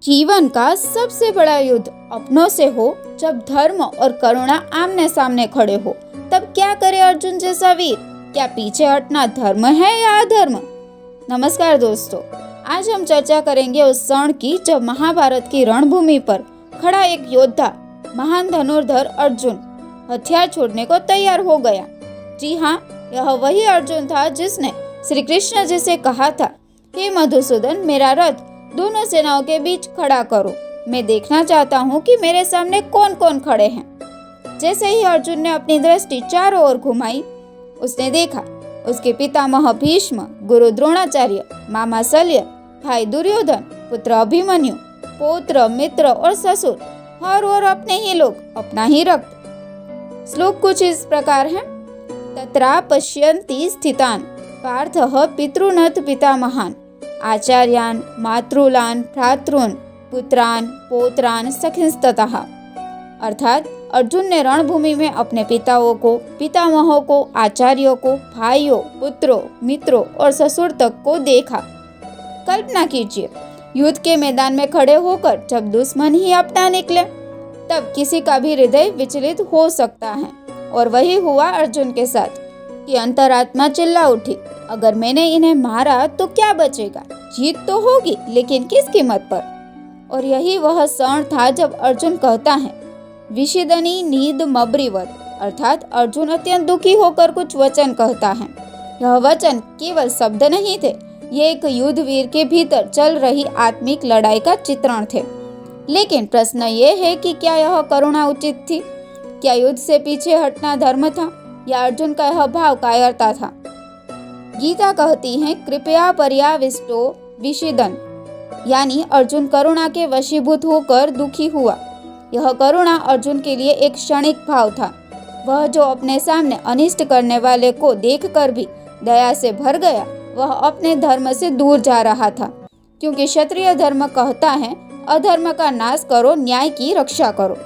जीवन का सबसे बड़ा युद्ध अपनों से हो। जब धर्म और करुणा आमने सामने खड़े हो, तब क्या करे अर्जुन जैसा वीर? क्या पीछे हटना धर्म है या अधर्म? नमस्कार दोस्तों, आज हम चर्चा करेंगे उस क्षण की जब महाभारत की रणभूमि पर खड़ा एक योद्धा, महान धनुर्धर अर्जुन हथियार छोड़ने को तैयार हो गया। जी हाँ, यह वही अर्जुन था जिसने श्री कृष्ण जी से कहा था, हे मधुसूदन, मेरा रथ दोनों सेनाओं के बीच खड़ा करो। मैं देखना चाहता हूँ कि मेरे सामने कौन कौन खड़े हैं। जैसे ही अर्जुन ने अपनी दृष्टि चारों ओर घुमाई, उसने देखा उसके पितामह भीष्म, गुरु द्रोणाचार्य, मामा शल्य, भाई दुर्योधन, पुत्र अभिमन्यु, पौत्र, मित्र और ससुर, हर ओर अपने ही लोग, अपना ही रक्त। श्लोक कुछ इस प्रकार है। तत्रा पश्यन्ति स्थितान पार्थः पितॄनथ पितामहान् आचार्यान् मातृलान् भ्रातॄन् पुत्रान् पौत्रान् सखिंस्ततः। अर्थात अर्जुन ने रणभूमि में अपने पिताओं को, पितामहों को, आचार्यों को, भाइयों, पुत्रों, मित्रों और ससुर तक को देखा। कल्पना कीजिए, युद्ध के मैदान में खड़े होकर जब दुश्मन ही अपना निकले, तब किसी का भी हृदय विचलित हो सकता है। और वही हुआ अर्जुन के साथ कि अंतरात्मा चिल्ला उठी, अगर मैंने इन्हें मारा तो क्या बचेगा? जीत तो होगी, लेकिन किस कीमत पर? और यही वह क्षण था जब अर्जुन कहता है, विषिदनी नीद मब्रिवत, अर्थात अर्जुन अत्यंत दुखी होकर कुछ वचन कहता है। यह वचन केवल शब्द नहीं थे, ये एक युद्ध वीर के भीतर चल रही आत्मिक लड़ाई का चित्रण थे। लेकिन प्रश्न ये है कि क्या यह करुणा उचित थी? क्या युद्ध से पीछे हटना धर्म था, या अर्जुन का यह भाव कायरता था? गीता कहती है, कृपया पर्याविष्टो विषिदन, यानी अर्जुन करुणा के वशीभूत होकर दुखी हुआ। यह करुणा अर्जुन के लिए एक क्षणिक भाव था। वह जो अपने सामने अनिष्ट करने वाले को देखकर भी दया से भर गया, वह अपने धर्म से दूर जा रहा था। क्योंकि क्षत्रिय धर्म कहता है, अधर्म का नाश करो, न्याय की रक्षा करो।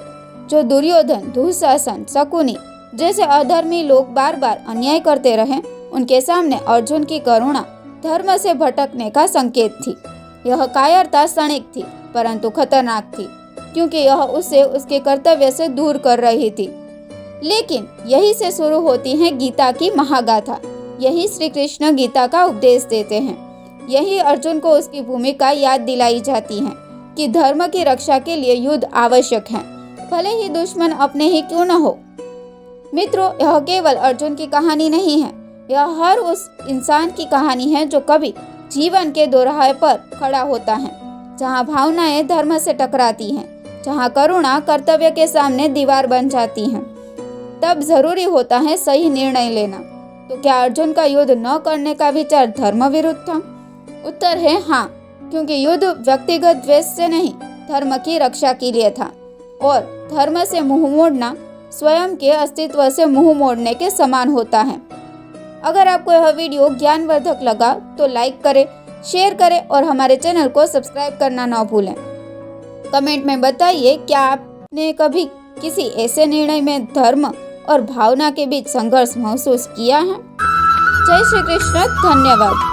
जो दुर्योधन, दुःशासन, शकुनी जैसे अधर्मी लोग बार बार अन्याय करते रहे, उनके सामने अर्जुन की करुणा धर्म से भटकने का संकेत थी। यह कायरता क्षणिक थी, परंतु खतरनाक थी, क्योंकि यह उसे उसके कर्तव्य से दूर कर रही थी। लेकिन यही से शुरू होती है गीता की महागाथा। यही श्री कृष्ण गीता का उपदेश देते हैं। यही अर्जुन को उसकी भूमिका याद दिलाई जाती है कि धर्म की रक्षा के लिए युद्ध आवश्यक है, भले ही दुश्मन अपने ही क्यों न हो। मित्रों, यह केवल अर्जुन की कहानी नहीं है, यह हर उस इंसान की कहानी है जो कभी जीवन के दोराहे पर खड़ा होता है, जहाँ भावनाएं धर्म से टकराती हैं, जहाँ करुणा कर्तव्य के सामने दीवार बन जाती है। तब जरूरी होता है सही निर्णय लेना। तो क्या अर्जुन का युद्ध न करने का विचार धर्म विरुद्ध था? उत्तर है हाँ, क्योंकि युद्ध व्यक्तिगत द्वेष से नहीं, धर्म की रक्षा के लिए था। और धर्म से मुंह मोड़ना स्वयं के अस्तित्व से मुंह मोड़ने के समान होता है। अगर आपको यह वीडियो ज्ञानवर्धक लगा तो लाइक करें, शेयर करें और हमारे चैनल को सब्सक्राइब करना न भूलें। कमेंट में बताइए, क्या आपने कभी किसी ऐसे निर्णय में धर्म और भावना के बीच संघर्ष महसूस किया है? जय श्री कृष्ण, धन्यवाद।